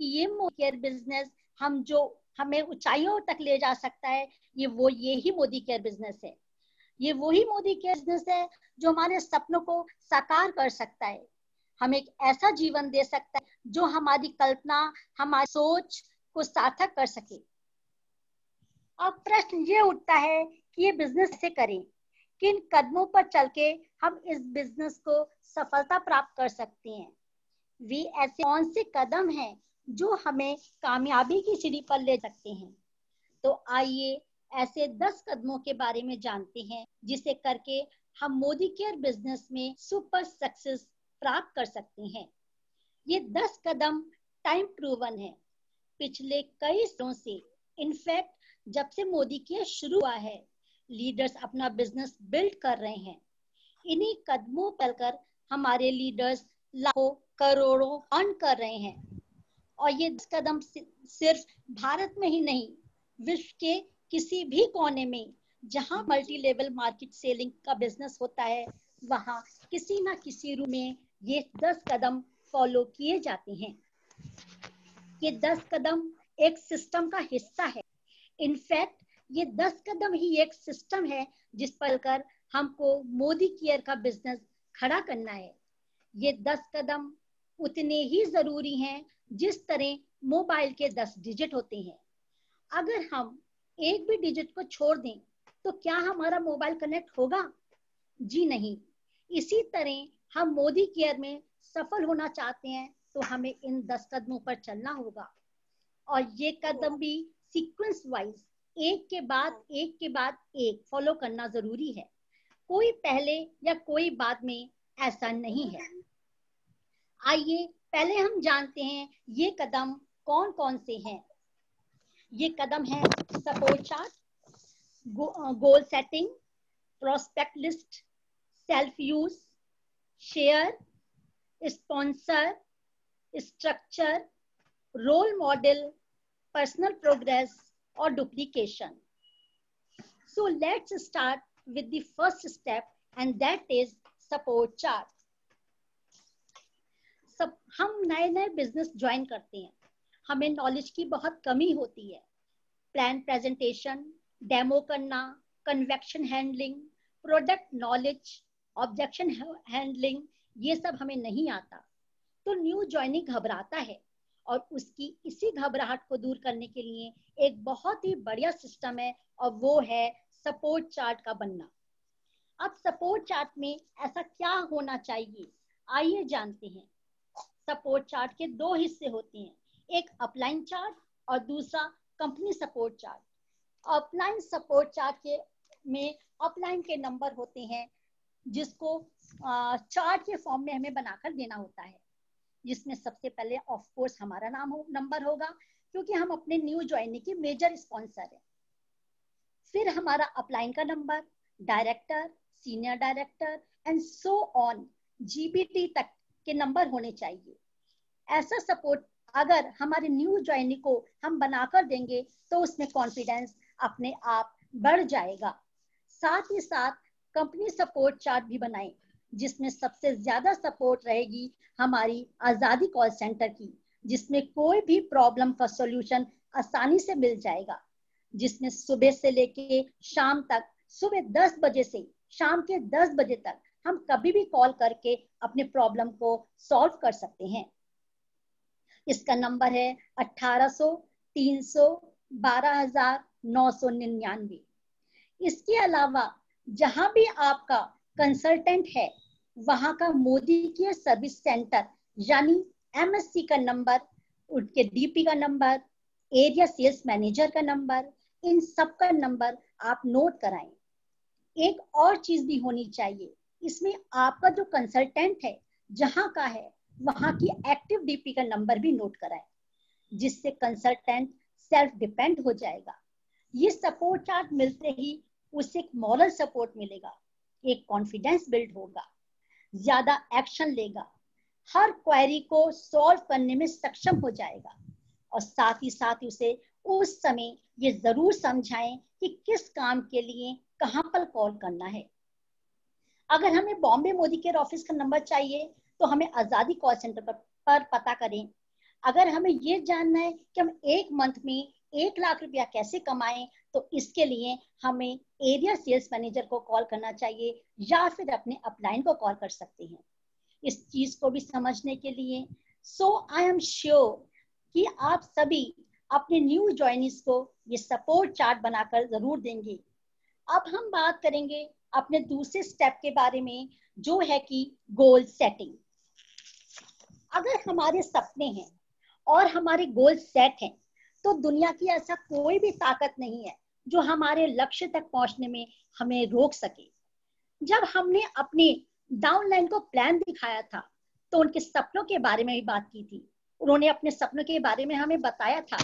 कि ये Modi care business हमें ऊंचाइयों तक ले जा सकता है, ये ही मोदी केयर बिजनेस है। ये वही मोदी केयर बिजनेस है जो हमारे सपनों को साकार कर सकता है, हमें एक ऐसा जीवन दे सकता है जो हमारी कल्पना, हमारी सोच को सार्थक कर सके। अब प्रश्न ये उठता है कि ये बिजनेस से करें, किन कदमों पर चल के हम इस बिजनेस को सफलता प्राप्त कर सकते हैं। वे ऐसे कौन से कदम हैं जो हमें कामयाबी की सीढ़ी पर ले सकते हैं। तो आइए ऐसे 10 कदमों के बारे में जानते हैं जिसे करके हम मोदी केयर बिजनेस में सुपर सक्सेस प्राप्त कर सकते हैं। ये 10 कदम टाइम प्रूवन है। पिछले कई सालों से, इनफैक्ट जब से मोदी केयर शुरू हुआ है, लीडर्स अपना बिजनेस बिल्ड कर रहे हैं। इन्हीं कदमों पर कर हमारे लीडर्स लाखों करोड़ों अर्न कर रहे हैं। और ये कदम सिर्फ भारत में ही नहीं, विश्व के किसी भी कोने में जहां मल्टी लेवल मार्केट सेलिंग का बिजनेस होता है, वहां किसी ना किसी रूप में ये 10 कदम फॉलो किए जाते हैं। ये 10 कदम एक सिस्टम का हिस्सा है। इनफैक्ट ये 10 कदम ही एक सिस्टम है जिस पर कर हमको मोदी केयर का बिजनेस खड़ा करना है। ये 10 कदम उतने ही जरूरी हैं जिस तरह मोबाइल के 10 डिजिट होते हैं। अगर हम एक भी डिजिट को छोड़ दें तो क्या हमारा मोबाइल कनेक्ट होगा? जी नहीं। इसी तरह हम मोदी केयर में सफल होना चाहते हैं तो हमें इन 10 कदमों पर चलना होगा। और ये कदम भी सीक्वेंस वाइज एक के बाद एक फॉलो करना जरूरी है। कोई पहले या कोई बाद में ऐसा नहीं है। आइए पहले हम जानते हैं ये कदम कौन कौन से हैं। ये कदम है support chart, goal setting, prospect list, self use, share, sponsor, structure, role model, personal progress और duplication. So let's start with the first step and that is support chart. सब हम नए बिजनेस ज्वाइन करते हैं, हमें नॉलेज की बहुत कमी होती है। प्लान प्रेजेंटेशन, डेमो करना, convection handling, product knowledge, objection handling, ये सब हमें नहीं आता। तो न्यू ज्वाइनिंग घबराता है और उसकी इसी घबराहट को दूर करने के लिए एक बहुत ही बढ़िया सिस्टम है और वो है सपोर्ट चार्ट का बनना। अब सपोर्ट चार्ट में ऐसा क्या होना चाहिए, आइए जानते हैं। सपोर्ट चार्ट के 2 हिस्से होते हैं, एक अपलाइन चार्ट और दूसरा company support chart. Upline support chart के में अपलाइन के नंबर होते हैं जिसको चार्ट के फॉर्म में हमें बनाकर देना होता है, जिसमें सबसे पहले ऑफ कोर्स हमारा नंबर होगा क्योंकि हम अपने न्यू ज्वाइनिंग के मेजर स्पॉन्सर हैं। फिर हमारा अपलाइन का number, director, senior director and so on, GBT तक के नंबर होने चाहिए। ऐसा सपोर्ट अगर हमारे न्यू ज्वाइनिंग को हम बनाकर देंगे तो उसमें कॉन्फिडेंस अपने आप बढ़ जाएगा। साथ ही साथ कंपनी सपोर्ट चार्ट भी बनाएं जिसमें सबसे ज्यादा सपोर्ट रहेगी हमारी आजादी कॉल सेंटर की, जिसमें कोई भी प्रॉब्लम का सॉल्यूशन आसानी से मिल जाएगा, जिसमें सुबह से लेके शाम तक, सुबह 10 बजे से शाम के 10 बजे तक हम कभी भी कॉल करके अपने प्रॉब्लम को सॉल्व कर सकते हैं। इसका नंबर है 1800 300 12999। इसके अलावा जहां भी आपका कंसल्टेंट है वहां का मोदी केयर सर्विस सेंटर यानी एमएससी का नंबर, उनके डीपी का नंबर, एरिया सेल्स मैनेजर का नंबर, इन सब का नंबर आप नोट कराएं। एक और चीज भी होनी चाहिए, इसमें आपका जो कंसल्टेंट है जहां का है वहां की एक्टिव डीपी का नंबर भी नोट कराएं, जिससे कंसल्टेंट सेल्फ डिपेंड हो जाएगा। ये सपोर्ट चार्ट मिलते ही उसे एक मॉरल सपोर्ट मिलेगा, एक कॉन्फिडेंस बिल्ड होगा, ज्यादा एक्शन लेगा, हर क्वेरी को सॉल्व करने में सक्षम हो जाएगा और साथ ही साथ उसे उस समय ये जरूर समझाएं कि किस काम के लिए कहां पर कॉल करना है। अगर हमें बॉम्बे मोदी केयर ऑफिस का नंबर चाहिए तो हमें आजादी कॉल सेंटर पर पता करें। अगर हमें ये जानना है कि हम एक मंथ में 1 लाख रुपया कैसे कमाएं, तो इसके लिए हमें एरिया सेल्स मैनेजर को कॉल करना चाहिए या फिर अपने अपलाइन को कॉल कर सकते हैं इस चीज को भी समझने के लिए। सो आई एम श्योर कि आप सभी अपने न्यू ज्वाइनीज को ये सपोर्ट चार्ट बनाकर जरूर देंगे। अब हम बात करेंगे अपने दूसरे स्टेप के बारे में, जो है कि गोल सेटिंग। अगर हमारे सपने हैं और हमारे गोल सेट हैं, तो दुनिया की ऐसा कोई भी ताकत नहीं है जो हमारे लक्ष्य तक पहुंचने में हमें रोक सके। जब हमने अपने डाउनलाइन को प्लान दिखाया था, तो उनके सपनों के बारे में भी बात की थी। उन्होंने अपने सपनों के बारे में हमें बताया था।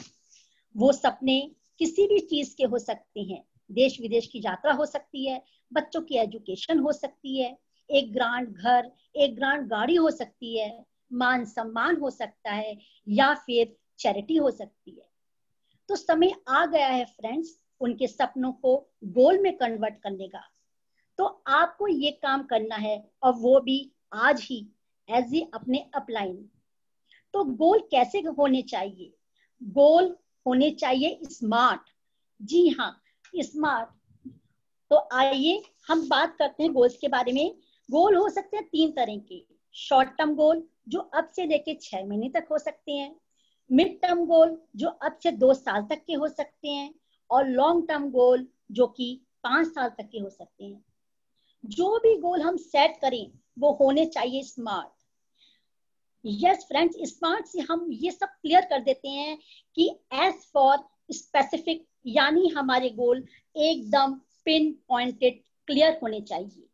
वो सपने किसी भी चीज के हो सकते हैं, देश विदेश की यात्रा हो सकती है, बच्चों की एजुकेशन हो सकती है, एक ग्रांड घर, एक ग्रांड गाड़ी हो सकती है, मान सम्मान हो सकता है, या फिर चैरिटी हो सकती है। तो समय आ गया है फ्रेंड्स उनके सपनों को गोल में कन्वर्ट करने का। तो आपको ये काम करना है, और वो भी आज ही, एज ए अपने अपलाइन। तो गोल कैसे होने चाहिए? गोल होने चाहिए स्मार्ट। जी हाँ, स्मार्ट। तो आइए हम बात करते हैं गोल्स के बारे में। गोल हो सकते हैं 3 तरह के। शॉर्ट टर्म गोल, जो अब से लेके 6 महीने तक हो सकते हैं। मिड टर्म गोल, जो अब से 2 साल तक के हो सकते हैं। और लॉन्ग टर्म गोल, जो कि 5 साल तक के हो सकते हैं। जो भी गोल हम सेट करें, वो होने चाहिए स्मार्ट। यस फ्रेंड्स, स्मार्ट से हम ये सब क्लियर कर देते हैं कि एज फॉर स्पेसिफिक, यानी हमारे गोल एकदम पिन पॉइंटेड क्लियर होने चाहिए।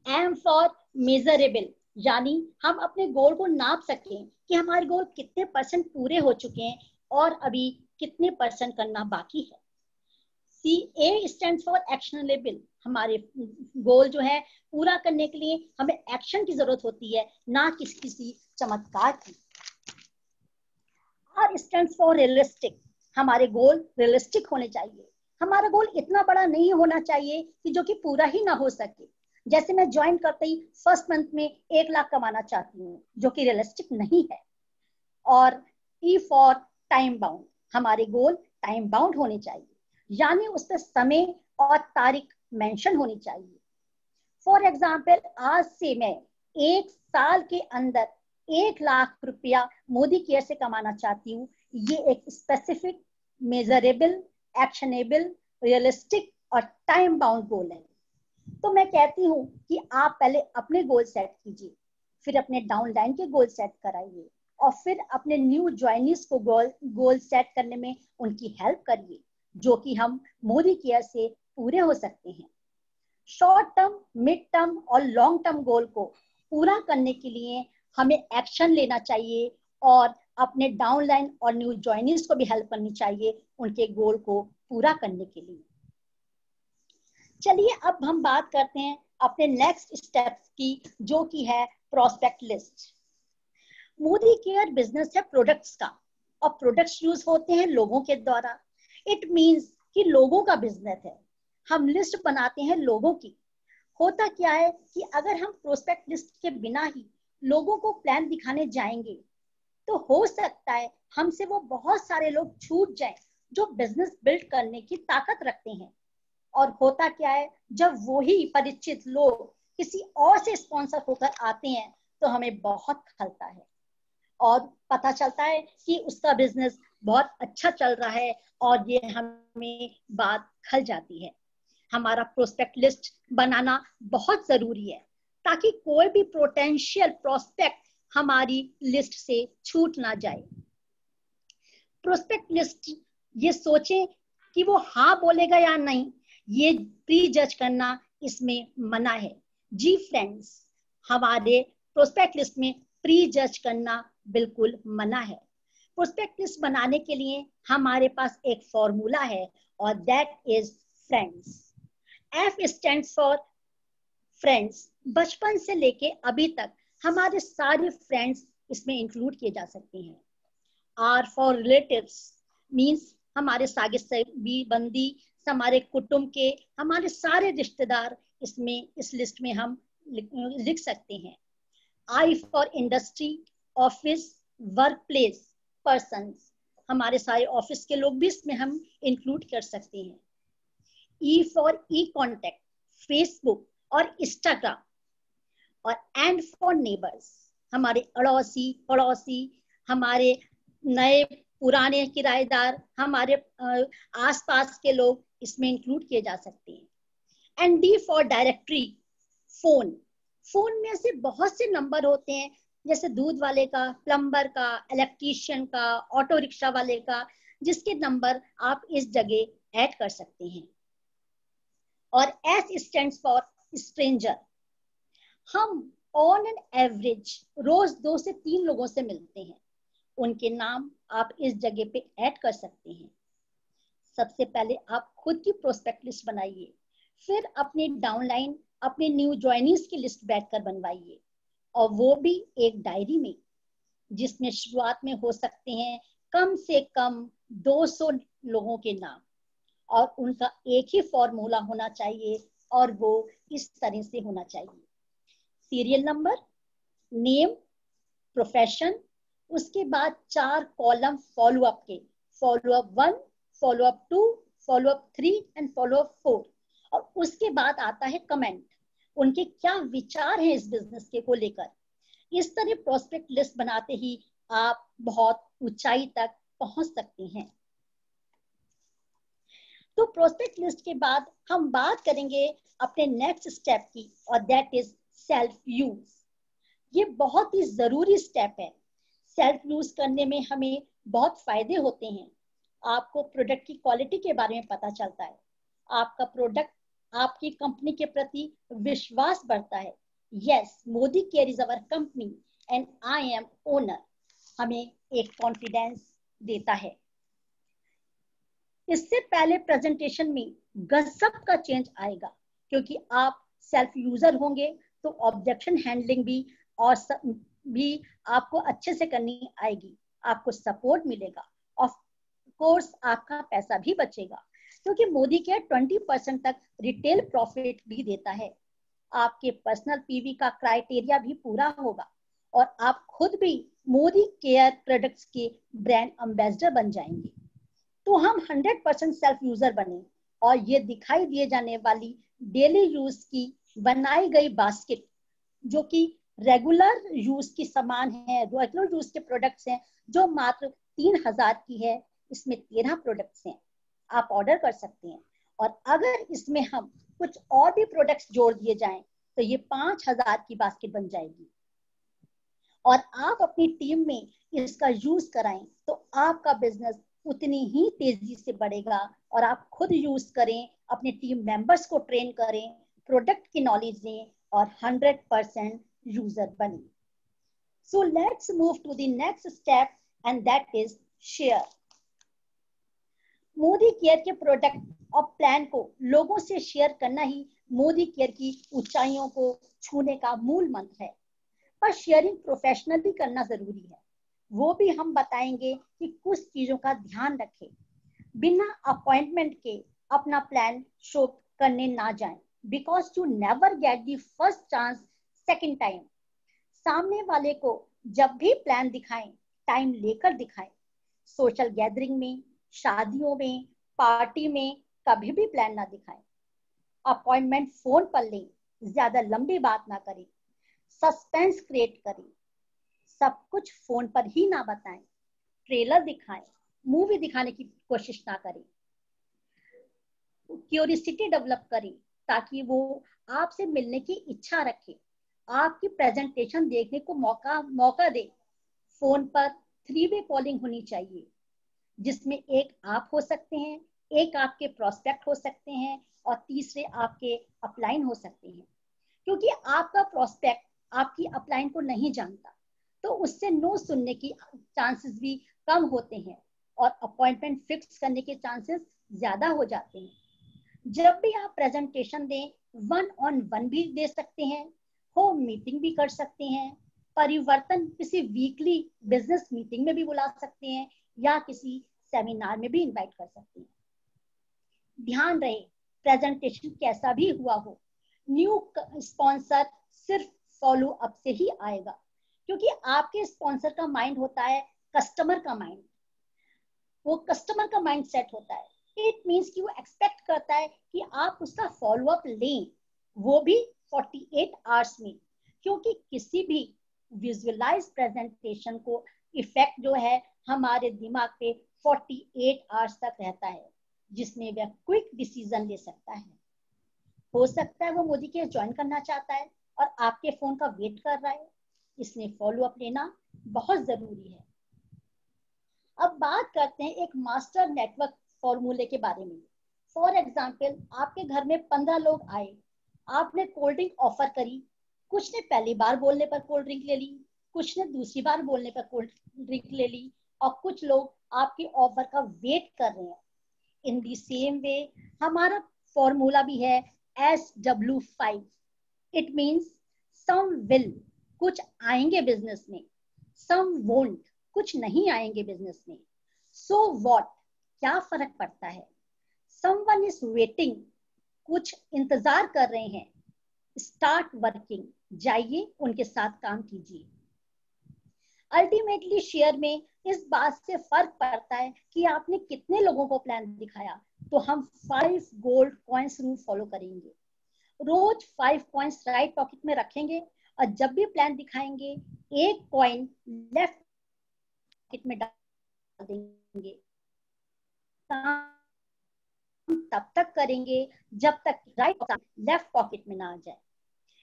एम फॉर मेजरेबल, यानी हम अपने गोल को नाप सकें कि हमारे गोल कितने % पूरे हो चुके हैं और अभी कितने % करना बाकी है। सी ए स्टैंड फॉर एक्शनेबल, हमारे गोल जो है पूरा करने के लिए हमें एक्शन की जरूरत होती है, ना किसी चमत्कार की। आर स्टैंड फॉर रियलिस्टिक, हमारे गोल रियलिस्टिक होने चाहिए। हमारा गोल इतना बड़ा नहीं होना चाहिए कि जो कि पूरा ही ना हो सके। जैसे मैं ज्वाइन करते ही फर्स्ट मंथ में 1 लाख कमाना चाहती हूँ, जो कि रियलिस्टिक नहीं है। और ई फॉर टाइम बाउंड, हमारे गोल टाइम बाउंड होने चाहिए, यानी उस पर समय और तारीख मेंशन होनी चाहिए। फॉर एग्जाम्पल, आज से मैं 1 साल के अंदर 1 लाख रुपया मोदी केयर से कमाना चाहती हूँ। ये एक स्पेसिफिक, मेजरेबल, एक्शनेबल, रियलिस्टिक और टाइम बाउंड गोल है। तो मैं कहती हूँ कि आप पहले अपने गोल सेट कीजिए, फिर अपने डाउनलाइन के गोल सेट कराइए, और फिर अपने न्यू ज्वाइनीज को गोल सेट करने में उनकी हेल्प करिए, जो कि हम मोदी केयर से पूरे हो सकते हैं। शॉर्ट टर्म, मिड टर्म और लॉन्ग टर्म गोल को पूरा करने के लिए हमें एक्शन लेना चाहिए, और अपने डाउनलाइन और न्यू ज्वाइनीज को भी हेल्प करनी चाहिए उनके गोल को पूरा करने के लिए। चलिए अब हम बात करते हैं अपने नेक्स्ट स्टेप्स की, जो कि है prospect list. Modi care business है प्रोडक्ट्स का, और प्रोडक्ट्स यूज होते हैं लोगों के द्वारा। इट मींस कि लोगों का बिजनेस है। हम लिस्ट बनाते हैं लोगों की। होता क्या है कि अगर हम प्रोस्पेक्ट लिस्ट के बिना ही लोगों को प्लान दिखाने जाएंगे, तो हो सकता है हमसे वो बहुत सारे लोग छूट जाएं जो बिजनेस बिल्ड करने की ताकत रखते हैं। और होता क्या है, जब वही परिचित लोग किसी और से स्पॉन्सर होकर आते हैं, तो हमें बहुत खलता है और पता चलता है कि उसका बिजनेस बहुत अच्छा चल रहा है, और ये हमें बात खल जाती है। हमारा प्रोस्पेक्ट लिस्ट बनाना बहुत जरूरी है, ताकि कोई भी पोटेंशियल प्रोस्पेक्ट हमारी लिस्ट से छूट ना जाए। प्रोस्पेक्ट लिस्ट ये सोचें कि वो हाँ बोलेगा या नहीं, ये प्री जज करना इसमें मना है। जी फ्रेंड्स, हमारे प्रोस्पेक्ट लिस्ट में प्री जज करना बिल्कुल मना है। प्रोस्पेक्ट लिस्ट बनाने के लिए हमारे पास एक फॉर्मूला है, और that is friends. F stands for friends. बचपन से लेके अभी तक हमारे सारे फ्रेंड्स इसमें इंक्लूड किए जा सकते हैं। आर फॉर रिलेटिव्स, मीन्स हमारे सागे संबंधी, हमारे कुटुंब के, हमारे सारे रिश्तेदार इसमें, इस लिस्ट में हम लिख सकते हैं। I for industry, office, work place persons, हमारे सारे ऑफिस के लोग भी इसमें हम इंक्लूड कर सकते हैं। E for E contact, Facebook और इंस्टाग्राम। और एंड फॉर नेबर्स, हमारे अड़ोसी पड़ोसी, हमारे नए पुराने किराएदार, हमारे आसपास के लोग इसमें इंक्लूड किए जा सकते हैं। And D for directory, phone. Phone में से बहुत से नंबर होते हैं, जैसे दूध वाले का, प्लम्बर का, इलेक्ट्रीशियन का, ऑटो रिक्शा वाले का, जिसके नंबर आप इस जगह ऐड कर सकते हैं। और एस स्टैंड्स फॉर स्ट्रेंजर। हम ऑन एन एवरेज रोज 2 से 3 लोगों से मिलते हैं, उनके नाम आप इस जगह पे ऐड कर सकते हैं। सबसे पहले आप खुद की प्रोस्पेक्ट लिस्ट बनाइए, फिर अपने डाउनलाइन, अपने न्यू ज्वाइनीज की लिस्ट बैठकर बनवाइए, और वो भी एक डायरी में, जिसमें शुरुआत में हो सकते हैं कम से कम 200 लोगों के नाम, और उनका एक ही फॉर्मूला होना चाहिए, और वो इस तरह से होना चाहिए। सीरियल नंबर, नेम, प्रोफेशन, उसके बाद 4 कॉलम फॉलोअप के, follow up 1, follow up 2, follow up 3 and follow up 4। और उसके बाद आता है कमेंट, उनके क्या विचार हैं इस बिजनेस के को लेकर। इस तरह प्रोस्पेक्ट लिस्ट बनाते ही आप बहुत ऊंचाई तक पहुंच सकते हैं। तो प्रोस्पेक्ट लिस्ट के बाद हम बात करेंगे अपने नेक्स्ट स्टेप की, और दैट इज सेल्फ यूज। ये बहुत ही जरूरी स्टेप है। सेल्फ यूज करने में हमें बहुत फायदे होते हैं। आपको प्रोडक्ट की क्वालिटी के बारे में पता चलता है, आपका प्रोडक्ट, आपकी कंपनी के प्रति विश्वास बढ़ता है। Yes, Modi care is our company and I am owner, हमें एक कॉन्फिडेंस देता है। इससे पहले प्रेजेंटेशन में गजब का चेंज आएगा, क्योंकि आप सेल्फ यूजर होंगे, तो ऑब्जेक्शन हैंडलिंग भी और भी आपको अच्छे से करनी आएगी, आपको सपोर्ट मिलेगा, ऑफ कोर्स आपका पैसा भी बचेगा, क्योंकि मोदी केयर 20% तक रिटेल प्रॉफिट भी देता है। आपके पर्सनल पीवी का क्राइटेरिया भी पूरा होगा, और आप खुद भी मोदी केयर प्रोडक्ट्स के ब्रांड एम्बेसडर बन जाएंगे। तो हम 100% सेल्फ यूजर बने, और ये दिखाई दिए जाने वाली डेली यूज की बनाई गई बास्केट, जो कि रेगुलर यूज की सामान है, रेगुलर यूज के प्रोडक्ट्स हैं, जो मात्र 3000 की है, इसमें 13 प्रोडक्ट्स हैं, आप ऑर्डर कर सकते हैं। और अगर इसमें हम कुछ और भी प्रोडक्ट्स जोड़ दिए जाएं, तो ये 5000 की बास्केट बन जाएगी। और आप अपनी टीम में इसका यूज कराएं, तो आपका बिजनेस उतनी ही तेजी से बढ़ेगा, और आप खुद यूज करें, अपने टीम मेंबर्स को ट्रेन करें, प्रोडक्ट की नॉलेज दें, और 100% यूजर बने। So let's move to the next step, and that is share. Modi care के प्रोडक्ट और प्लान को लोगों से शेयर करना ही मोदी केयर की ऊंचाइयों को छूने का मूल मंत्र है। पर शेयरिंग प्रोफेशनली करना जरूरी है, वो भी हम बताएंगे कि कुछ चीजों का ध्यान रखें। बिना अपॉइंटमेंट के अपना प्लान शो करने ना जाएं, because you never get the first chance second time. सामने वाले को जब भी प्लान दिखाएं, टाइम लेकर दिखाएं। सोशल गैदरिंग में, शादियों में, पार्टी में कभी भी प्लान ना दिखाएं। अपॉइंटमेंट फोन पर लें, ज्यादा लंबी बात ना करें, सस्पेंस क्रिएट करें, सब कुछ फोन पर ही ना बताएं, ट्रेलर दिखाएं, मूवी दिखाने की कोशिश ना करें। क्यूरियोसिटी डेवलप करें, ताकि वो आपसे मिलने की इच्छा रखे, आपकी प्रेजेंटेशन देखने को मौका दे। फोन पर 3-वे कॉलिंग होनी चाहिए, जिसमें एक आप हो सकते हैं, एक आपके प्रोस्पेक्ट हो सकते हैं, और तीसरे आपके अपलाइन हो सकते हैं। क्योंकि आपका प्रोस्पेक्ट आपकी अपलाइन को नहीं जानता, तो उससे नो सुनने की चांसेस भी कम होते हैं, और अपॉइंटमेंट फिक्स करने के चांसेस ज्यादा हो जाते हैं। जब भी आप प्रेजेंटेशन दें, 1-on-1 भी दे सकते हैं, होम मीटिंग भी कर सकते हैं, परिवर्तन किसी वीकली बिजनेस मीटिंग में भी बुला सकते हैं, या किसी सेमिनार में भी इनवाइट कर सकते हैं। ध्यान रहे, प्रेजेंटेशन कैसा भी हुआ हो, न्यू स्पॉन्सर सिर्फ फॉलो अप से ही आएगा, क्योंकि आपके स्पॉन्सर का माइंड होता है कस्टमर का माइंड, वो कस्टमर का माइंड सेट होता है। इट मीन्स कि वो एक्सपेक्ट करता है कि आप उसका फॉलोअप लें, वो भी 48 आवर्स में, क्योंकि किसी भी विजुअलाइज प्रेजेंटेशन को इफेक्ट जो है हमारे दिमाग पे 48 आवर्स तक रहता है, जिसमें वह क्विक डिसीजन ले सकता है। हो सकता है वो मोदी केयर ज्वाइन करना चाहता है और आपके फोन का वेट कर रहा है, इसलिए फॉलो अप लेना बहुत जरूरी है। अब बात करते हैं एक मास्टर नेटवर्क फॉर्मूले के बारे में। फॉर एग्जाम्पल, आपके घर में 15 लोग आए, आपने कोल्ड ड्रिंक ऑफर करी, कुछ ने पहली बार बोलने पर कोल्ड ड्रिंक ले ली, कुछ ने दूसरी बार बोलने पर कोल्ड ड्रिंक ले ली, और कुछ लोग आपके ऑफर का वेट कर रहे हैं। इन दी सेम वे हमारा फॉर्मूला भी है SW5। It means some will, कुछ आएंगे बिजनेस में, सम वोंट, कुछ नहीं आएंगे बिजनेस में, सो व्हाट, क्या फर्क पड़ता है, समवन इज वेटिंग, कुछ इंतजार कर रहे हैं, स्टार्ट वर्किंग, जाइए उनके साथ काम कीजिए। अल्टीमेटली शेयर में इस बात से फर्क पड़ता है कि आपने कितने लोगों को प्लान दिखाया। तो हम 5 गोल्ड कॉइन्स रूल फॉलो करेंगे। रोज 5 कॉइन्स राइट पॉकेट में रखेंगे और जब भी प्लान दिखाएंगे एक कॉइन लेफ्ट पॉकेट में डाल देंगे। तब तक करेंगे जब तक राइट लेफ्ट पॉकेट में ना आ जाए।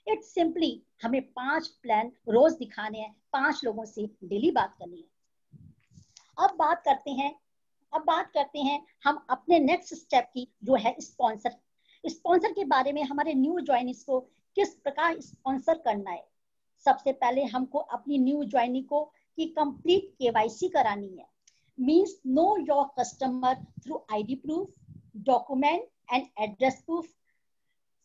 इट्स सिंपली हमें 5 प्लान रोज दिखाने हैं, 5 लोगों से डेली बात करनी है। अब बात करते हैं हम अपने नेक्स्ट स्टेप की, जो है स्पॉन्सर के बारे में। हमारे न्यू ज्वाइनिंग्स को किस प्रकार स्पॉन्सर करना है। सबसे पहले हमको अपनी न्यू ज्वाइनिंग को की कंप्लीट केवाईसी करानी है। Means know your customer through ID proof, document and address proof.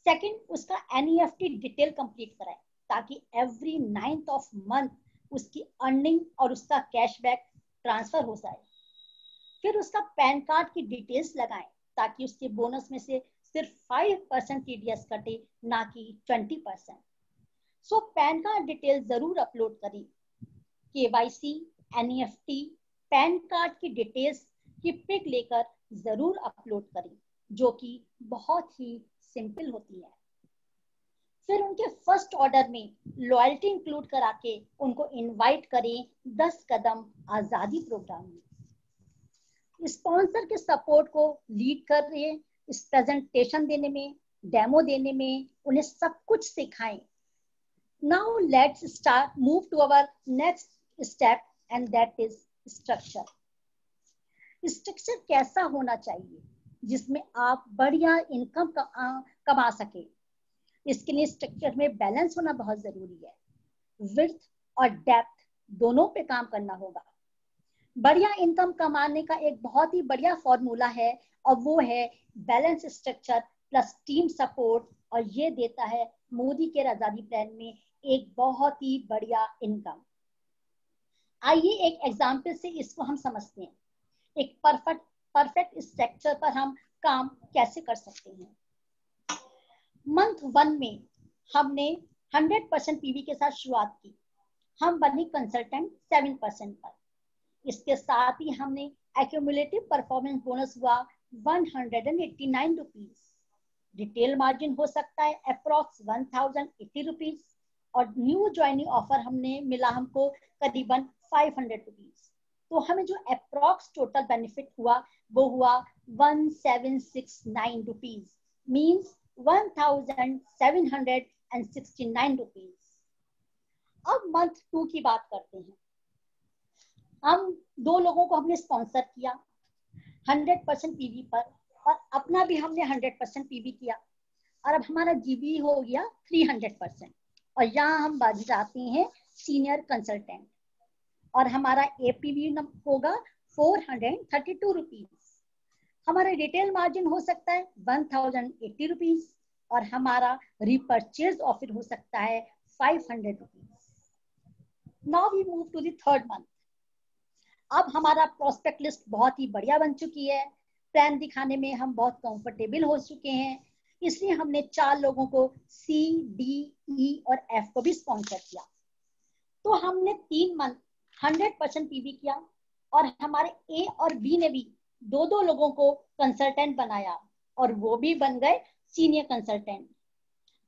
Second, उसका NEFT डिटेल कंप्लीट कराएं ताकि एवरी 9th ऑफ मंथ उसकी अर्निंग और उसका कैशबैक ट्रांसफर हो जाए। फिर उसका पैन कार्ड की डिटेल्स लगाएं ताकि उसके बोनस में से सिर्फ 5% TDS कटे, ना कि 20%। सो पैन कार्ड डिटेल जरूर अपलोड करें। KYC, NEFT, पैन कार्ड की डिटेल्स की पिक लेकर जरूर अपलोड करें, जो कि बहुत ही सिंपल होती है। फिर उनके फर्स्ट ऑर्डर में लॉयल्टी इंक्लूड करा के उनको इनवाइट करें 10 कदम आजादी प्रोग्राम में। स्पॉन्सर के सपोर्ट को लीड कर रहे, इस प्रेजेंटेशन देने में, डेमो देने में, उन्हें सब कुछ सिखाएं। Now let's start move to our next step and that is structure. Structure कैसा होना चाहिए जिसमें आप बढ़िया इनकम कमा सके। इसके लिए स्ट्रक्चर में बैलेंस होना बहुत जरूरी है। विड्थ और डेप्थ दोनों पे काम करना होगा। बढ़िया इनकम कमाने का एक बहुत ही बढ़िया फॉर्मूला है और वो है balance structure plus team support, और ये देता है मोदी केयर आजादी प्लान में एक बहुत ही बढ़िया इनकम। आइए एक एग्जाम्पल से इसको हम समझते हैं। एक परफेक्ट स्ट्रक्चर पर हम काम कैसे कर सकते हैं। मंथ 1 में हमने 100% PV के साथ शुरुआत की। हम बने कंसल्टेंट 7% पर। इसके साथ ही हमने एक्यूमुलेटिव परफॉर्मेंस बोनस हुआ 189 रुपीज। रिटेल मार्जिन हो सकता है अप्रॉक्स 1080 रुपीज, और न्यू ज्वाइनिंग ऑफर हमने मिला हमको करीबन 500 रुपीज। तो हमें जो अप्रॉक्स टोटल बेनिफिट हुआ वो हुआ 1769 रुपीज, मीन्स 1769 रुपीज। अब मंथ 2 की बात करते हैं। हम 2 लोगों को हमने स्पॉन्सर किया 100% PV पर, और अपना भी हमने 100% PV किया, और अब हमारा GB हो गया 300%। और यहाँ हम बढ़ जाते हैं सीनियर कंसल्टेंट, और हमारा APV होगा 432 रुपीज। हमारा रिटेल मार्जिन हो सकता है 1080 रुपीज, और हमारा रिपर्चेज ऑफर हो सकता है 500 rupees. Now we move to the third month. अब हमारा प्रोस्पेक्ट लिस्ट बहुत ही बढ़िया बन चुकी है। प्लान दिखाने में हम बहुत कंफर्टेबल हो चुके हैं, इसलिए हमने 4 लोगों को C, D, E और F को भी स्पॉन्सर किया। तो हमने 3 मंथ 100% पीवी किया और हमारे ए और बी ने भी 2 लोगों को कंसल्टेंट बनाया और वो भी बन गए सीनियर कंसल्टेंट।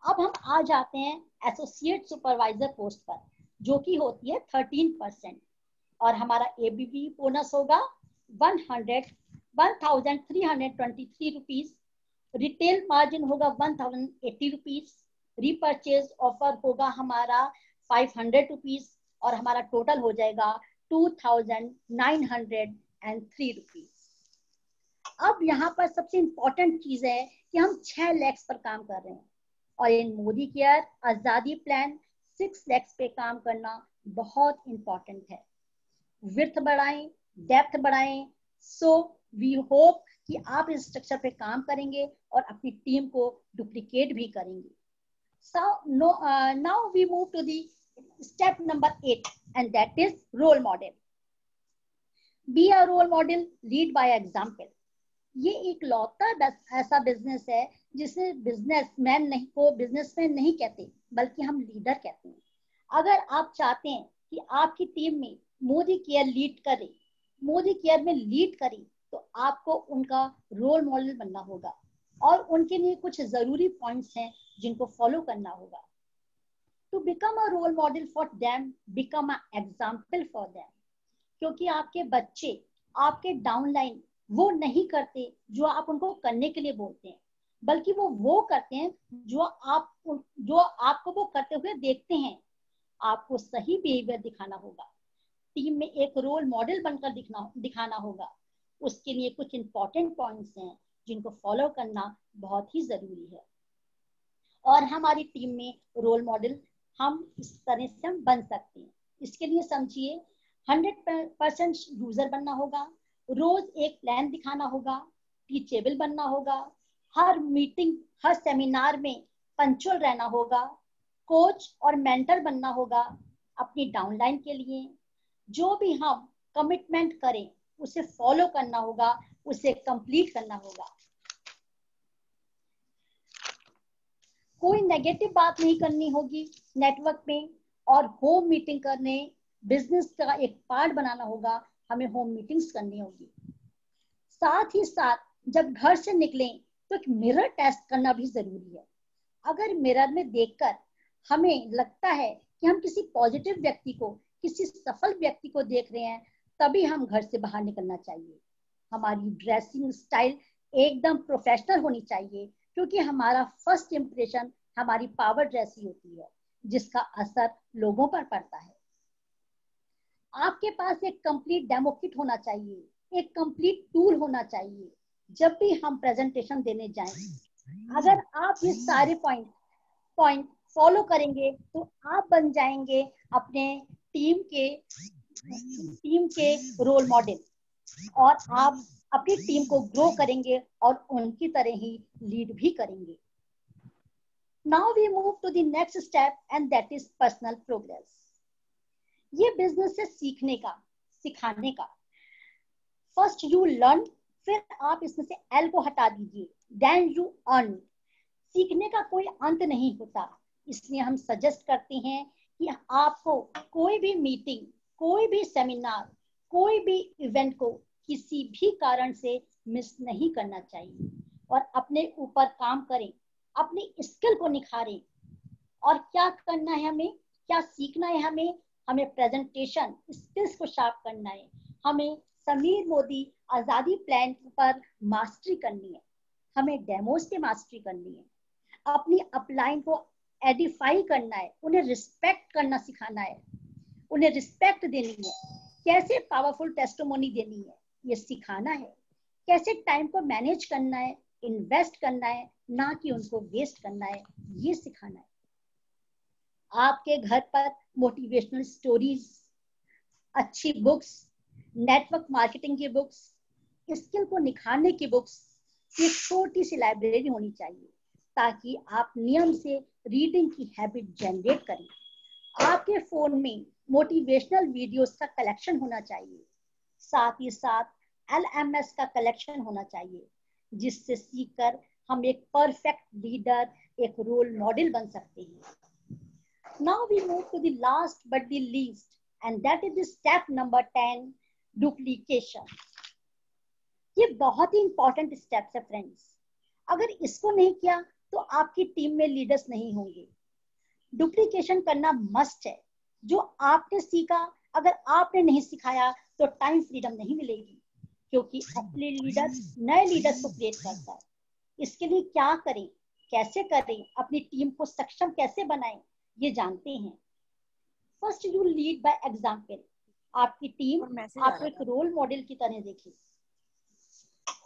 अब हम आ जाते हैं एसोसिएट सुपरवाइजर पोस्ट पर, जो कि होती है 13%, और हमारा एबीबी बोनस होगा 1323 रुपीज, रिटेल मार्जिन होगा 1080 रुपीज, रीपर्चेज ऑफर होगा हमारा 500 रुपीज और हमारा टोटल हो जाएगा 2903 रुपीज। अब यहाँ पर सबसे इंपॉर्टेंट चीज है कि हम 6 लैक्स पर काम कर रहे हैं और इन मोदी केयर आजादी प्लान 6 लैक्स पे काम करना बहुत इंपॉर्टेंट है। विड्थ बढ़ाएं, डेप्थ बढ़ाएं। सो वी होप कि आप इस स्ट्रक्चर पे काम करेंगे और अपनी टीम को डुप्लीकेट भी करेंगे। So now we move to the step number 8, and that is role model. Be a role model, lead by example. ये एक लौता ऐसा बिजनेस है जिसे बिजनेसमैन नहीं कहते, बल्कि हम लीडर कहते हैं। अगर आप चाहते हैं कि आपकी टीम में मोदी केयर में लीड करे, तो आपको उनका रोल मॉडल बनना होगा और उनके लिए कुछ जरूरी पॉइंट्स हैं जिनको फॉलो करना होगा। To become a role model for them, become a example for them. क्योंकि आपके बच्चे, आपके डाउनलाइन वो नहीं करते जो आप उनको करने के लिए बोलते हैं, बल्कि वो करते हैं जो आपको वो करते हुए देखते हैं। आपको सही बिहेवियर दिखाना होगा, टीम में एक रोल मॉडल बनकर दिखाना होगा। उसके लिए कुछ इंपॉर्टेंट पॉइंट्स हैं जिनको फॉलो करना बहुत ही जरूरी है। और हमारी टीम में रोल मॉडल हम इस तरह से हम बन सकते हैं। इसके लिए समझिए, 100% यूजर बनना होगा, रोज एक प्लान दिखाना होगा, टीचेबल बनना होगा, हर मीटिंग हर सेमिनार में पंक्चुअल रहना होगा, कोच और मेंटर बनना होगा अपनी डाउनलाइन के लिए। जो भी हम कमिटमेंट करें उसे फॉलो करना होगा, उसे कंप्लीट करना होगा। कोई नेगेटिव बात नहीं करनी होगी नेटवर्क में, और होम मीटिंग करने बिजनेस का एक पार्ट बनाना होगा। हमें होम मीटिंग्स करनी होगी। साथ ही साथ जब घर से निकलें तो एक मिरर टेस्ट करना भी जरूरी है। अगर मिरर में देखकर हमें लगता है कि हम किसी पॉजिटिव व्यक्ति को, किसी सफल व्यक्ति को देख रहे हैं, तभी हम घर से बाहर निकलना चाहिए। हमारी ड्रेसिंग स्टाइल एकदम प्रोफेशनल होनी चाहिए, क्योंकि हमारा फर्स्ट इंप्रेशन हमारी पावर जैसी होती है, जिसका असर लोगों पर पड़ता है। आपके पास एक कंप्लीट डेमो किट होना चाहिए, एक कंप्लीट टूल होना चाहिए जब भी हम प्रेजेंटेशन देने जाएं। अगर आप ये सारे पॉइंट फॉलो करेंगे तो आप बन जाएंगे अपने टीम के रोल मॉडल, और आप अपनी टीम को ग्रो करेंगे और उनकी तरह ही लीड भी करेंगे। Now we move to the next step, and that is personal progress. ये बिजनेस है सीखने का, सिखाने का। फर्स्ट यू लर्न, फिर आप इसमें से एल को हटा दीजिए, देन यू अर्न। सीखने का कोई अंत नहीं होता, इसलिए हम सजेस्ट करते हैं कि आपको कोई भी मीटिंग, कोई भी सेमिनार, कोई भी इवेंट को किसी भी कारण से मिस नहीं करना चाहिए और अपने ऊपर काम करें, अपनी स्किल को निखारें। और क्या करना है हमें, क्या सीखना है हमें प्रेजेंटेशन स्किल्स को शार्प करना है, हमें समीर मोदी आजादी प्लान पर मास्टरी करनी है, हमें डेमोस पे मास्टरी करनी है, अपनी अपलाइन को एडिफाई करना है, उन्हें रिस्पेक्ट करना सिखाना है, उन्हें रिस्पेक्ट देनी है, कैसे पावरफुल टेस्टिमोनी देनी है ये सिखाना है, कैसे टाइम को मैनेज करना है, इन्वेस्ट करना है, ना कि उनको वेस्ट करना है, ये सिखाना है। आपके घर पर मोटिवेशनल स्टोरीज, अच्छी बुक्स, नेटवर्क मार्केटिंग की बुक्स, स्किल को निखारने की बुक्स, एक छोटी सी लाइब्रेरी होनी चाहिए, ताकि आप नियम से रीडिंग की हैबिट जनरेट करें। आपके फोन में मोटिवेशनल वीडियोस का कलेक्शन होना चाहिए, साथ ही साथ LMS का कलेक्शन होना चाहिए, जिससे सीखकर हम एक परफेक्ट लीडर, एक रोल मॉडल बन सकते हैं। Now we move to the last but the least, and that is the step number 10, duplication. ये बहुत ही इंपॉर्टेंट स्टेप्स है फ्रेंड्स। अगर इसको नहीं किया तो आपकी टीम में लीडर्स नहीं होंगे। डुप्लीकेशन करना मस्ट है। जो आपने सीखा अगर आपने नहीं सिखाया तो टाइम फ्रीडम नहीं मिलेगी, क्योंकि असली लीडर नए लीडर्स को क्रिएट करता है। इसके लिए क्या करें, कैसे करें, अपनी टीम को सक्षम कैसे बनाएं, ये जानते हैं। First you lead by example. आपकी टीम आपको एक रोल मॉडल की तरह देखे।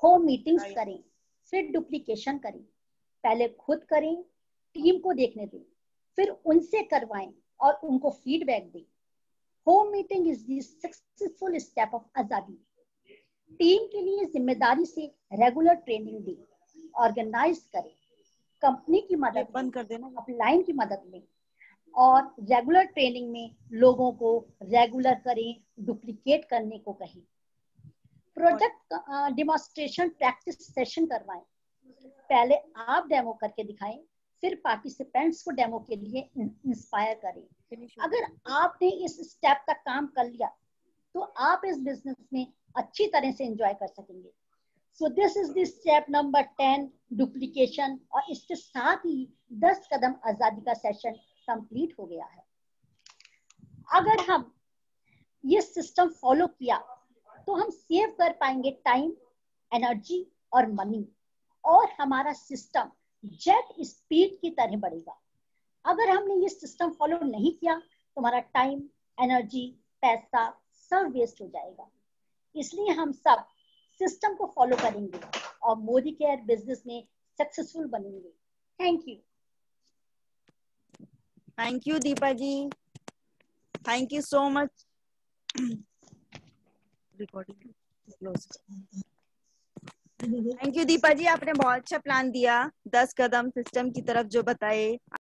होम मीटिंग्स करें, फिर डुप्लीकेशन करें। पहले खुद करें, टीम को देखने दें, फिर उनसे करवाएं और उनको फीडबैक दें। Home meeting is the successful step of आजादी। टीम के लिए जिम्मेदारी से रेगुलर ट्रेनिंग दें, ऑर्गेनाइज करें, कंपनी की मदद बंद कर देना, अपलाइन की मदद लें और रेगुलर ट्रेनिंग में लोगों को रेगुलर करें, डुप्लीकेट करने को कहें। प्रोजेक्ट डेमोन्स्ट्रेशन प्रैक्टिस सेशन करवाएं। पहले आप डेमो करके दिखाएं, फिर पार्टिसिपेंट्स को डेमो के लिए इंस्पायर करें। अगर आपने इस स्टेप तक काम कर लिया तो आप इस बिजनेस में अच्छी तरह से एंजॉय कर सकेंगे। So this is the step number 10, duplication. और इसके साथ ही 10 कदम आजादी का सेशन कंप्लीट हो गया है। अगर हम ये सिस्टम फॉलो किया तो हम सेव कर पाएंगे टाइम, एनर्जी और मनी, और हमारा सिस्टम जेट स्पीड की तरह बढ़ेगा। अगर हमने ये सिस्टम फॉलो नहीं किया तो हमारा टाइम, एनर्जी, पैसा सब वेस्ट हो जाएगा। इसलिए हम सब सिस्टम को फॉलो करेंगे और मोदी केयर बिजनेस में सक्सेसफुल बनेंगे। Thank you. Thank you Deepa ji, thank you so much. Thank you Deepa ji, आपने बहुत अच्छा प्लान दिया, 10 कदम सिस्टम की तरफ जो बताए।